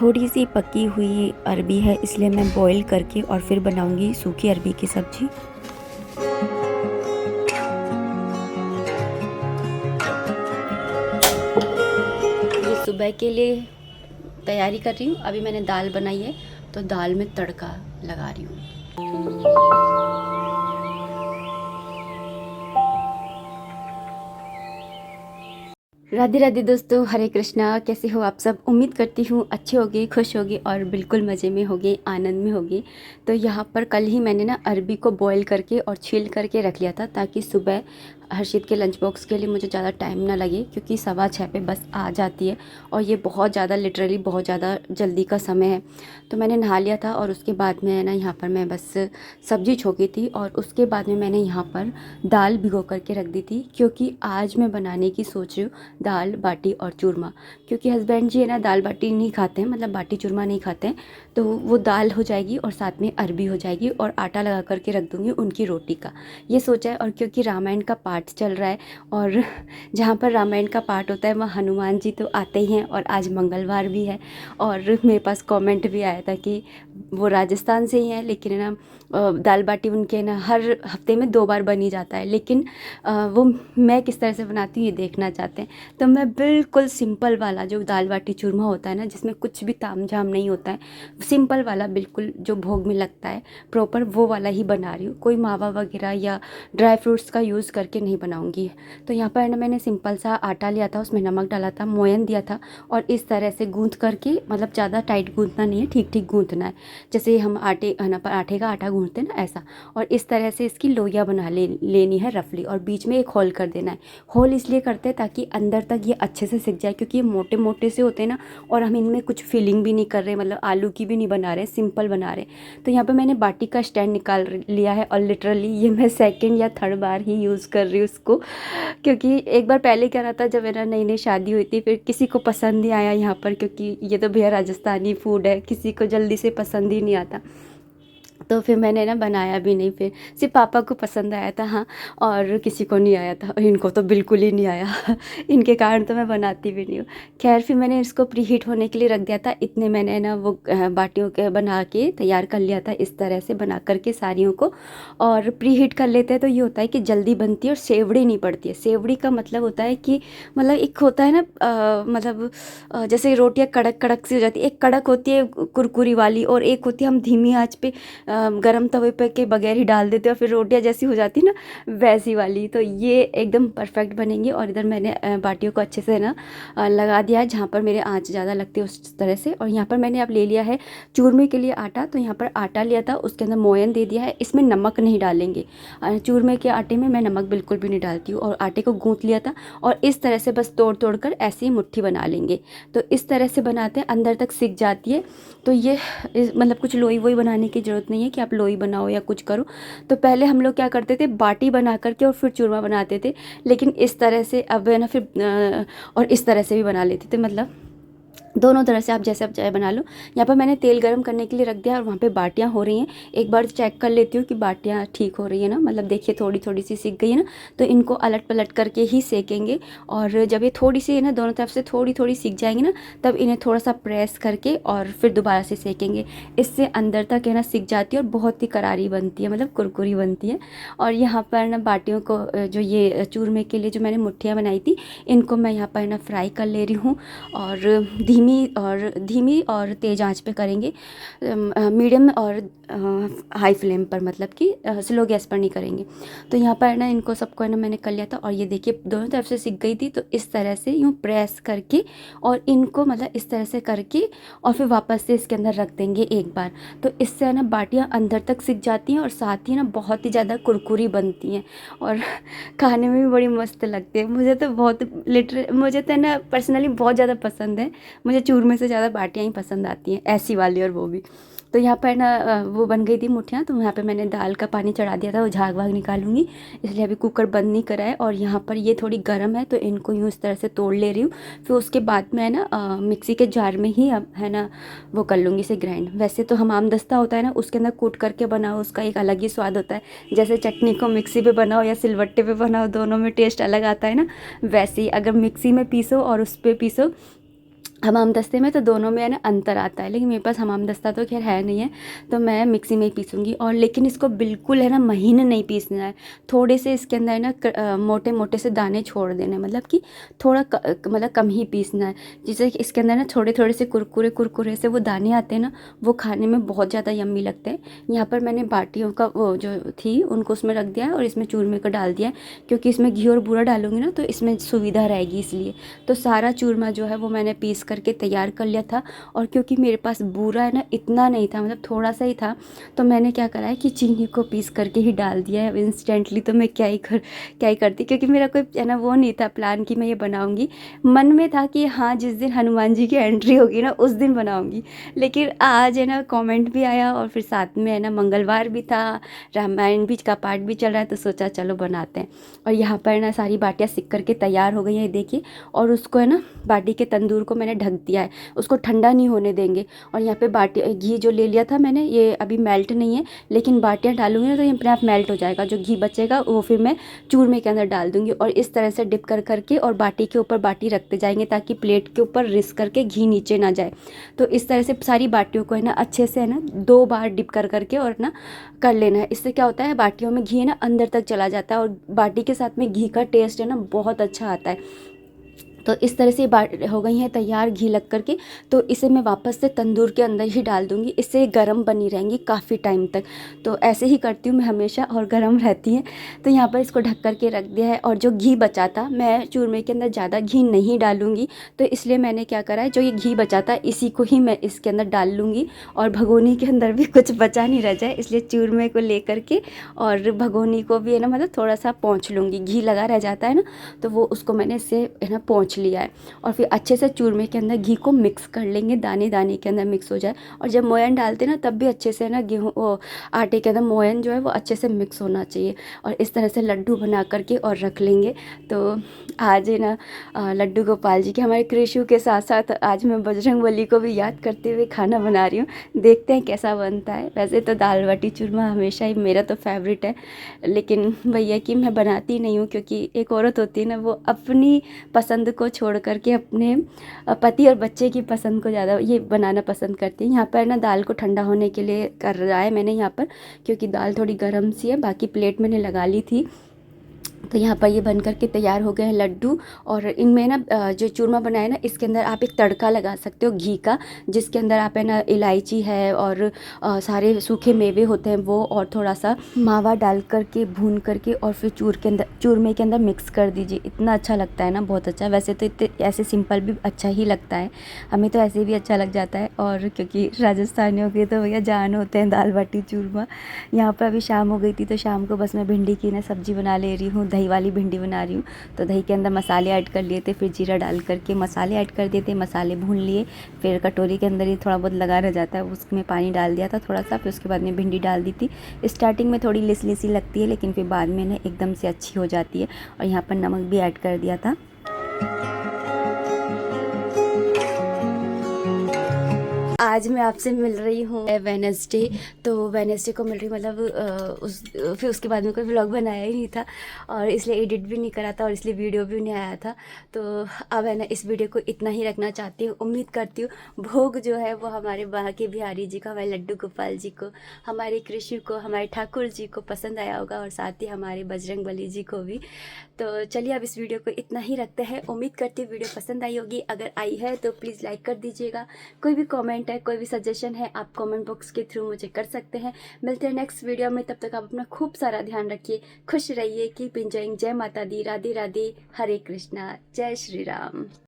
थोड़ी सी पकी हुई अरबी है, इसलिए मैं बॉईल करके और फिर बनाऊंगी सूखी अरबी की सब्ज़ी। ये सुबह के लिए तैयारी कर रही हूँ। अभी मैंने दाल बनाई है तो दाल में तड़का लगा रही हूँ। राधे राधे दोस्तों, हरे कृष्णा। कैसे हो आप सब? उम्मीद करती हूँ अच्छे होगे, खुश होगे और बिल्कुल मज़े में होगे, आनंद में होगे। तो यहाँ पर कल ही मैंने ना अरबी को बॉईल करके और छील करके रख लिया था, ताकि सुबह हर्षित के लंच बॉक्स के लिए मुझे ज़्यादा टाइम ना लगे, क्योंकि 6:15 पे बस आ जाती है और ये बहुत ज़्यादा लिटरली बहुत ज़्यादा जल्दी का समय है। तो मैंने नहा लिया था और उसके बाद में ना यहाँ पर मैं बस सब्ज़ी छोंकी थी और उसके बाद में मैंने यहाँ पर दाल भिगो करके रख दी थी, क्योंकि आज मैं बनाने की सोच रही हूँ दाल बाटी और चूरमा। क्योंकि हस्बैंड जी है ना दाल बाटी नहीं खाते हैं, मतलब बाटी चूरमा नहीं खाते हैं, तो वो दाल हो जाएगी और साथ में अरबी हो जाएगी और आटा लगा करके रख दूँगी उनकी रोटी का, ये सोचा है। और क्योंकि रामायण का पाठ चल रहा है और जहाँ पर रामायण का पाठ होता है वहाँ हनुमान जी तो आते ही हैं, और आज मंगलवार भी है। और मेरे पास कमेंट भी आया था कि वो राजस्थान से ही हैं, लेकिन है ना दाल बाटी उनके ना हर हफ्ते में 2 बार बनी जाता है, लेकिन वो मैं किस तरह से बनाती हूँ ये देखना चाहते हैं। तो मैं बिल्कुल सिंपल वाला जो दाल बाटी चूरमा होता है ना, जिसमें कुछ भी ताम झाम नहीं होता है, सिंपल वाला बिल्कुल जो भोग में लगता है प्रॉपर, वो वाला ही बना रही हूँ। कोई मावा वगैरह या ड्राई फ्रूट्स का यूज़ करके नहीं बनाऊँगी। तो यहाँ पर ना मैंने सिंपल सा आटा लिया था, उसमें नमक डाला था, मोयन दिया था और इस तरह से गूँथ करके, मतलब ज़्यादा टाइट गूँथना नहीं है, ठीक ठीक गूँथना है, जैसे हम आटे है ना पराठे का आटा गूँथते हैं ना, ऐसा। और इस तरह से इसकी लोइयाँ बना लेनी है रफली, और बीच में एक होल कर देना है। होल इसलिए करते हैं ताकि अंदर तक ये अच्छे से सिक जाए, क्योंकि ये मोटे मोटे से होते हैं ना, और हम इनमें कुछ फिलिंग भी नहीं कर रहे, मतलब आलू की भी नहीं बना रहे, सिंपल बना रहे। तो यहाँ पर मैंने बाटी का स्टैंड निकाल लिया है और लिटरली ये मैं सेकेंड या थर्ड बार ही यूज़ कर रही हूँ उसको, क्योंकि एक बार पहले क्या रहा था, जब मेरा नई नई शादी हुई थी, फिर किसी को पसंद नहीं आया यहाँ पर, क्योंकि ये तो भैया राजस्थानी फूड है, किसी को जल्दी से पसंद ही नहीं आता। तो फिर मैंने ना बनाया भी नहीं, फिर सिर्फ पापा को पसंद आया था, हाँ, और किसी को नहीं आया था, और इनको तो बिल्कुल ही नहीं आया इनके कारण तो मैं बनाती भी नहीं हूँ। खैर फिर मैंने इसको प्री हीट होने के लिए रख दिया था। इतने मैंने ना वो बाटियों के बना के तैयार कर लिया था, इस तरह से बना करके सारियों को। और प्री हीट कर लेते हैं तो ये होता है कि जल्दी बनती है और सेवड़ी नहीं पड़ती है। सेवड़ी का मतलब होता है कि, मतलब एक होता है ना मतलब जैसे रोटियाँ कड़क कड़क सी हो जाती है, एक कड़क होती है कुरकुरी वाली, और एक होती है हम धीमी आंच पे गरम तवे पे के बगैर ही डाल देते हो, फिर रोटियां जैसी हो जाती ना वैसी वाली। तो ये एकदम परफेक्ट बनेंगी। और इधर मैंने बाटियों को अच्छे से ना लगा दिया है, जहाँ पर मेरे आंच ज़्यादा लगती है उस तरह से। और यहाँ पर मैंने अब ले लिया है चूरमे के लिए आटा। तो यहाँ पर आटा लिया था, उसके अंदर मोयन दे दिया है, इसमें नमक नहीं डालेंगे। चूरमे के आटे में मैं नमक बिल्कुल भी नहीं डालती हूँ। और आटे को गूँथ लिया था और इस तरह से बस तोड़ तोड़ कर ऐसे ही मुट्ठी बना लेंगे। तो इस तरह से बनाते हैं, अंदर तक सिक जाती है। तो ये मतलब कुछ लोई वोई बनाने की ज़रूरत नहीं है कि आप लोई बनाओ या कुछ करो। तो पहले हम लोग क्या करते थे, बाटी बना करके और फिर चूरमा बनाते थे, लेकिन इस तरह से अब है ना फिर और इस तरह से भी बना लेते थे, मतलब दोनों तरह से आप जैसे आप चाहे बना लो। यहाँ पर मैंने तेल गरम करने के लिए रख दिया और वहाँ पे बाटियाँ हो रही हैं। एक बार चेक कर लेती हूँ कि बाटियाँ ठीक हो रही है ना, मतलब देखिए थोड़ी थोड़ी सी सिक गई है ना, तो इनको अलट पलट करके ही सेकेंगे। और जब ये थोड़ी सी है ना दोनों तरफ से थोड़ी थोड़ी सिक जाएंगी ना, तब इन्हें थोड़ा सा प्रेस करके और फिर दोबारा से सेकेंगे। इससे अंदर तक है ना सिक जाती है और बहुत ही करारी बनती है, मतलब कुरकुरी बनती है। और यहाँ पर ना बाटियों को जो ये चूरमे के लिए जो मैंने मुट्ठियाँ बनाई थी, इनको मैं यहाँ पर ना फ्राई कर ले रही हूँ। और धीमी और तेज़ आंच पे करेंगे, मीडियम और हाई फ्लेम पर, मतलब कि स्लो गैस पर नहीं करेंगे। तो यहाँ पर ना इनको सबको है ना मैंने कर लिया था। और ये देखिए दोनों तरफ से सिक गई थी, तो इस तरह से यूँ प्रेस करके और इनको मतलब इस तरह से करके और फिर वापस से इसके अंदर रख देंगे एक बार। तो इससे है ना बाटियाँ अंदर तक सिक जाती हैं और साथ ही ना बहुत ही ज़्यादा कुरकुरी बनती हैं और खाने में भी बड़ी मस्त लगती है। मुझे तो बहुत मुझे तो ना पर्सनली बहुत ज़्यादा पसंद है। मुझे चूरमे से ज़्यादा बाटियाँ ही पसंद आती हैं, ऐसी वाली, और वो भी। तो यहाँ पर ना वो बन गई थी मुठियाँ। तो यहाँ पे मैंने दाल का पानी चढ़ा दिया था, वो झाग वाग निकालूंगी, इसलिए अभी कुकर बंद नहीं करा है। और यहाँ पर ये थोड़ी गर्म है, तो इनको यूँ इस तरह से तोड़ ले रही हूँ। फिर उसके बाद में है ना मिक्सी के जार में ही अब है ना वो कर लूँगी इसे ग्राइंड। वैसे तो हमाम दस्ता होता है ना, उसके अंदर कूट करके बनाओ, उसका एक अलग ही स्वाद होता है। जैसे चटनी को मिक्सी पे बनाओ या सिलबट्टे पे बनाओ, दोनों में टेस्ट अलग आता है ना, वैसे ही अगर मिक्सी में पीसो और उस पर पीसो हमाम दस्ते में तो दोनों में है ना अंतर आता है, लेकिन मेरे पास हमाम दस्ता तो खैर है नहीं है, तो मैं मिक्सी में ही पीसूँगी। और लेकिन इसको बिल्कुल है ना महीन नहीं पीसना है, थोड़े से इसके अंदर है ना मोटे मोटे से दाने छोड़ देने, मतलब कि थोड़ा मतलब कम ही पीसना है, जिससे कि इसके अंदर ना थोड़े थोड़े से कुरकुरे कुरकुरे से वो दाने आते हैं ना, वो खाने में बहुत ज़्यादा यम्मी लगते हैं। यहाँ पर मैंने बाटियों का वो जो थी उनको उसमें रख दिया है और इसमें चूरमे को डाल दिया है, क्योंकि इसमें घी और बूरा डालूंगी ना तो इसमें सुविधा रहेगी इसलिए। तो सारा चूरमा जो है वो मैंने पीस करके तैयार कर लिया था। और क्योंकि मेरे पास बूरा है ना इतना नहीं था, मतलब थोड़ा सा ही था, तो मैंने क्या करा है कि चीनी को पीस करके ही डाल दिया है इंस्टेंटली। तो मैं क्या ही करती, क्योंकि मेरा कोई है ना वो नहीं था प्लान कि मैं ये बनाऊंगी। मन में था कि हाँ जिस दिन हनुमान जी की एंट्री होगी ना उस दिन बनाऊंगी, लेकिन आज है ना कमेंट भी आया और फिर साथ में है ना मंगलवार भी था, रामायण भी का पाठ भी चल रहा है, तो सोचा चलो बनाते हैं। और यहाँ पर ना सारी बाटियाँ सिक करके तैयार हो गई हैं, देखिए। और उसको है ना बाटी के तंदूर को मैंने ढक दिया है, उसको ठंडा नहीं होने देंगे। और यहाँ पे बाटी घी जो ले लिया था मैंने, ये अभी मेल्ट नहीं है, लेकिन बाटियाँ डालूंगी ना तो ये अपने आप मेल्ट हो जाएगा। जो घी बचेगा वो फिर मैं चूरमे के अंदर डाल दूंगी और इस तरह से डिप कर करके और बाटी के ऊपर बाटी रखते जाएंगे, ताकि प्लेट के ऊपर रिस करके घी नीचे ना जाए। तो इस तरह से सारी बाटियों को है ना अच्छे से है ना 2 बार डिप कर करके और ना कर लेना है। इससे क्या होता है बाटियों में घी है ना अंदर तक चला जाता है और बाटी के साथ में घी का टेस्ट है ना बहुत अच्छा आता है। तो इस तरह से बाट हो गई हैं तैयार घी लग करके। तो इसे मैं वापस से तंदूर के अंदर ही डाल दूँगी, इससे गर्म बनी रहेंगी काफ़ी टाइम तक। तो ऐसे ही करती हूँ मैं हमेशा और गर्म रहती हैं। तो यहाँ पर इसको ढक कर के रख दिया है। और जो घी बचा था, मैं चूरमे के अंदर ज़्यादा घी नहीं डालूँगी, तो इसलिए मैंने क्या करा है, जो ये घी बचा था इसी को ही मैं इसके अंदर डाल लूँगी। और भगोनी के अंदर भी कुछ बचा नहीं रह जाए, इसलिए चूरमे को ले करके और भगोनी को भी है ना मतलब थोड़ा सा पोंछ लूँगी। घी लगा रह जाता है ना, तो वो उसको मैंने इससे है ना पोंछ लिया है। और फिर अच्छे से चूरमे के अंदर घी को मिक्स कर लेंगे, दाने दाने के अंदर मिक्स हो जाए। और जब मोयन डालते हैं ना तब भी अच्छे से ना गेहूँ वो आटे के अंदर मोयन जो है वो अच्छे से मिक्स होना चाहिए। और इस तरह से लड्डू बना करके और रख लेंगे। तो आज है ना लड्डू गोपाल जी के, हमारे कृषु के साथ साथ आज मैं बजरंगबली को भी याद करते हुए खाना बना रही हूँ। देखते हैं कैसा बनता है। वैसे तो दाल बाटी चूरमा हमेशा ही मेरा तो फेवरेट है, लेकिन भैया कि मैं बनाती नहीं हूँ, क्योंकि एक औरत होती है ना वो अपनी पसंद को छोड़ करके अपने पति और बच्चे की पसंद को ज़्यादा ये बनाना पसंद करती है। यहाँ पर ना दाल को ठंडा होने के लिए कर रहा है मैंने यहाँ पर, क्योंकि दाल थोड़ी गर्म सी है। बाकी प्लेट मैंने लगा ली थी। तो यहाँ पर ये बन करके तैयार हो गए हैं लड्डू। और इनमें ना जो चूरमा बनाया ना इसके अंदर आप एक तड़का लगा सकते हो घी का, जिसके अंदर आप है ना इलायची है और सारे सूखे मेवे होते हैं वो, और थोड़ा सा मावा डाल करके भून करके और फिर चूरमे के अंदर मिक्स कर दीजिए। इतना अच्छा लगता है ना, बहुत अच्छा। वैसे तो इतने ऐसे सिंपल भी अच्छा ही लगता है, हमें तो ऐसे भी अच्छा लग जाता है। और क्योंकि राजस्थानियों के तो भैया जान होते हैं दाल बाटी चूरमा। यहाँ पर अभी शाम हो गई थी, तो शाम को बस मैं भिंडी की ना सब्ज़ी बना ले रही हूँ, दही वाली भिंडी बना रही हूँ। तो दही के अंदर मसाले ऐड कर लिए थे, फिर जीरा डाल करके मसाले ऐड कर दिए थे, मसाले भून लिए। फिर कटोरी के अंदर ही थोड़ा बहुत लगा रह जाता है, उसमें पानी डाल दिया था थोड़ा सा। फिर उसके बाद में भिंडी डाल दी थी। स्टार्टिंग में थोड़ी लिस लिसी लगती है, लेकिन फिर बाद में ना एकदम से अच्छी हो जाती है। और यहाँ पर नमक भी ऐड कर दिया था। आज मैं आपसे मिल रही हूँ वेडनेसडे। तो वेडनेसडे को मिल रही मतलब फिर उसके बाद में कोई व्लॉग बनाया ही नहीं था, और इसलिए एडिट भी नहीं करा था, और इसलिए वीडियो भी नहीं आया था। तो अब है ना इस वीडियो को इतना ही रखना चाहती हूँ। उम्मीद करती हूँ भोग जो है वो हमारे बांके बिहारी जी को, हमारे लड्डू गोपाल जी को, हमारे कृषि को, हमारे ठाकुर जी को पसंद आया होगा, और साथ ही हमारे बजरंग बली जी को भी। तो चलिए अब इस वीडियो को इतना ही रखते हैं। उम्मीद करती हूँ वीडियो पसंद आई होगी। अगर आई है तो प्लीज़ लाइक कर दीजिएगा। कोई भी कमेंट है, कोई भी सजेशन है, आप कमेंट बॉक्स के थ्रू मुझे कर सकते हैं। मिलते हैं नेक्स्ट वीडियो में, तब तक आप अपना खूब सारा ध्यान रखिए, खुश रहिए, कीप एंजॉइंग। जय माता दी, राधे राधे, हरे कृष्णा, जय श्री राम।